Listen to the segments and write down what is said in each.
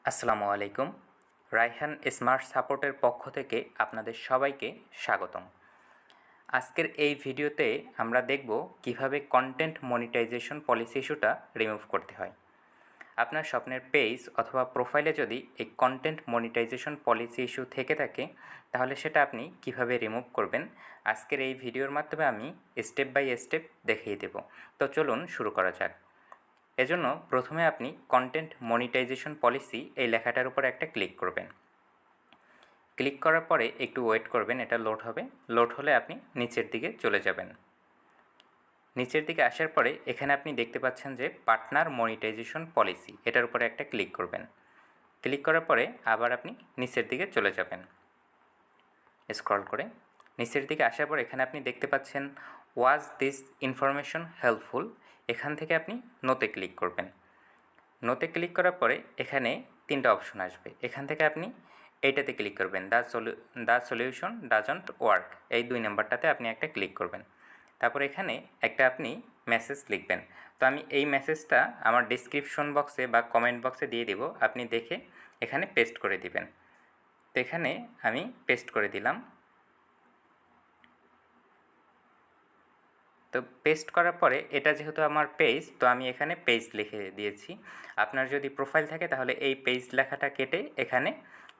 আসসালামু আলাইকুম। রায়হান স্মার্ট সাপোর্টের পক্ষ থেকে আপনাদের সবাইকে স্বাগতম। আজকের এই ভিডিওতে আমরা দেখব কিভাবে কন্টেন্ট মনিটাইজেশন পলিসি ইস্যুটা রিমুভ করতে হয়। আপনার স্বপ্নের পেজ অথবা প্রোফাইলে যদি এই কন্টেন্ট মনিটাইজেশন পলিসি ইস্যু থেকে থাকে, তাহলে সেটা আপনি কিভাবে রিমুভ করবেন, আজকের এই ভিডিওর মাধ্যমে আমি স্টেপ বাই স্টেপ দেখিয়ে দেব। তো চলুন শুরু করা যাক। এজন্য প্রথমে আপনি কন্টেন্ট মনিটাইজেশন পলিসি এই লেখাটার উপর একটা ক্লিক করবেন। ক্লিক করার পরে একটু ওয়েট করবেন, এটা লোড হবে। লোড হলে আপনি নিচের দিকে চলে যাবেন। নিচের দিকে আসার পরে এখানে আপনি দেখতে পাচ্ছেন যে পার্টনার মনিটাইজেশন পলিসি, এটার উপরে একটা ক্লিক করবেন। ক্লিক করার পরে আবার আপনি নিচের দিকে চলে যাবেন। স্ক্রল করে নিচের দিকে আসার পর এখানে আপনি দেখতে পাচ্ছেন ওয়াজ দিস ইনফরমেশন হেল্পফুল, এখান থেকে আপনি নোতে ক্লিক করবেন। নোতে ক্লিক করার পরে এখানে তিনটা অপশন আসবে, এখান থেকে আপনি এইটাতে ক্লিক করবেন, দ্য সলিউশন ডাজন্ট ওয়ার্ক, এই 2 নাম্বারটাতে আপনি একটা ক্লিক করবেন। তারপর এখানে একটা আপনি মেসেজ লিখবেন। তো আমি এই মেসেজটা আমার ডিসক্রিপশন বক্সে বা কমেন্ট বক্সে দিয়ে দেব, আপনি দেখে এখানে পেস্ট করে দিবেন। তো এখানে আমি পেস্ট করে দিলাম। তো পেস্ট করার পরে এটা যেহেতু আমার পেজ, তো আমি এখানে পেজ লিখে দিয়েছি। আপনার যদি প্রোফাইল থাকে তাহলে এই পেজ লেখাটা কেটে এখানে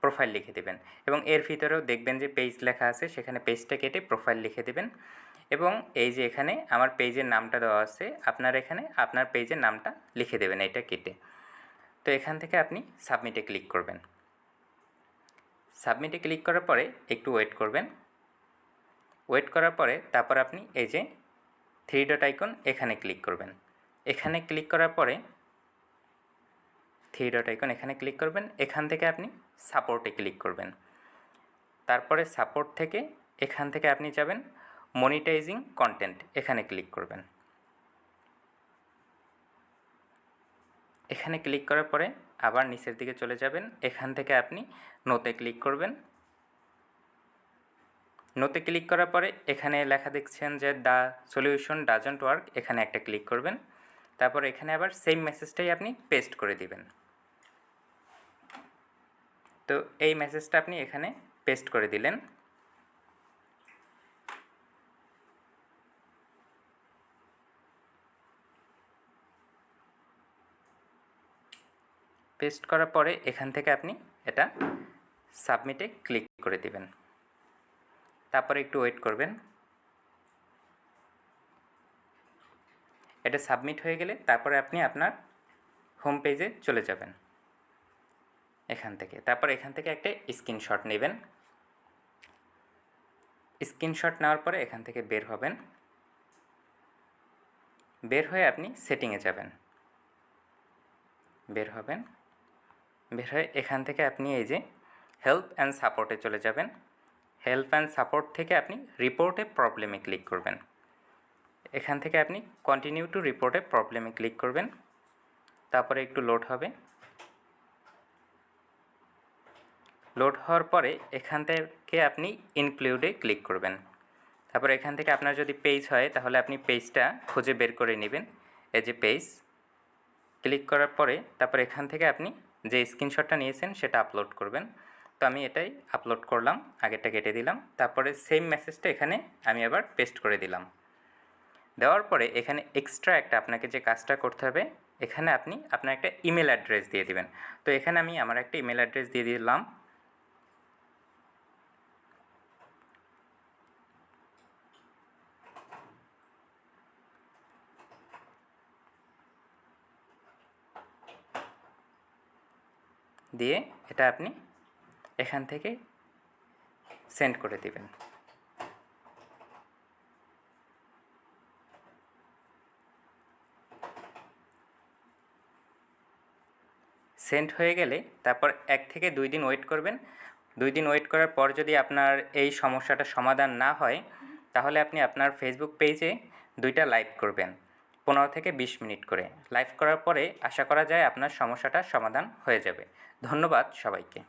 প্রোফাইল লিখে দেবেন, এবং এর ভিতরেও দেখবেন যে পেজ লেখা আছে, সেখানে পেজটা কেটে প্রোফাইল লিখে দেবেন। এবং এই যে এখানে আমার পেজের নামটা দেওয়া আছে, আপনার এখানে আপনার পেজের নামটা লিখে দেবেন এটা কেটে। তো এখান থেকে আপনি সাবমিটে ক্লিক করবেন। সাবমিটে ক্লিক করার পরে একটু ওয়েট করবেন। ওয়েট করার পরে তারপর আপনি এই যে 3 ডট আইকন, এখানে ক্লিক করবেন। এখানে ক্লিক করার পরে 3 ডট আইকন এখানে ক্লিক করবেন। এখান থেকে আপনি সাপোর্টে ক্লিক করবেন। তারপরে সাপোর্ট থেকে এখান থেকে আপনি যাবেন মনিটাইজিং কন্টেন্ট, এখানে ক্লিক করবেন। এখানে ক্লিক করার পরে আবার নিচের দিকে চলে যাবেন। এখান থেকে আপনি নোতে ক্লিক করবেন। নোতে ক্লিক করার পরে এখানে লেখা দেখছেন যে দ্য সলিউশন ডাজন্ট ওয়ার্ক, এখানে একটা ক্লিক করবেন। তারপর এখানে আবার সেম মেসেজটাই আপনি পেস্ট করে দিবেন। তো এই মেসেজটা আপনি এখানে পেস্ট করে দিলেন। পেস্ট করার পরে এখান থেকে আপনি এটা সাবমিটে ক্লিক করে দিবেন। তারপরে একটু ওয়েট করবেন। এটা সাবমিট হয়ে গেলে তারপরে আপনি আপনার হোম পেজে চলে যাবেন এখান থেকে। তারপর এখান থেকে একটা স্ক্রিনশট নেবেন। স্ক্রিনশট নেওয়ার পরে এখান থেকে বের হবেন। বের হয়ে আপনি সেটিংয়ে যাবেন। বের হবেন। বের হয়ে এখান থেকে আপনি এই যে হেল্প অ্যান্ড সাপোর্টে চলে যাবেন। হেল্প অ্যান্ড সাপোর্ট থেকে আপনি রিপোর্টে প্রবলেমে ক্লিক করবেন। এখান থেকে আপনি কন্টিনিউ টু রিপোর্টে প্রবলেমে ক্লিক করবেন। তারপরে একটু লোড হবে। লোড হওয়ার পরে এখান থেকে আপনি ইনক্লুডে ক্লিক করবেন। তারপর এখান থেকে আপনার যদি পেজ হয় তাহলে আপনি পেজটা খুঁজে বের করে নেবেন। এই যে পেজ, ক্লিক করার পরে তারপর এখান থেকে আপনি যে স্ক্রিনশটটা নিয়েছেন সেটা আপলোড করবেন। তো আমি এটাই আপলোড করলাম, আগেরটা কেটে দিলাম। তারপরে সেম মেসেজটা এখানে আমি আবার পেস্ট করে দিলাম। দেওয়ার পরে এখানে এক্সট্রা একটা আপনাকে যে কাজটা করতে হবে, এখানে আপনি আপনার একটা ইমেল অ্যাড্রেস দিয়ে দিবেন। তো এখানে আমি আমার একটা ইমেল অ্যাড্রেস দিয়ে দিলাম। দিয়ে এটা আপনি এখান থেকে সেন্ড করে দিবেন। সেন্ড হয়ে গেলে তারপর 1 থেকে 2 দিন ওয়েট করবেন। 2 দিন ওয়েট করার পর যদি আপনার এই সমস্যাটা সমাধান না হয়, তাহলে আপনি আপনার ফেসবুক পেজে 2টা লাইভ করবেন 15 থেকে 20 মিনিট করে। লাইভ করার পরে আশা করা যায় আপনার সমস্যাটা সমাধান হয়ে যাবে। ধন্যবাদ সবাইকে।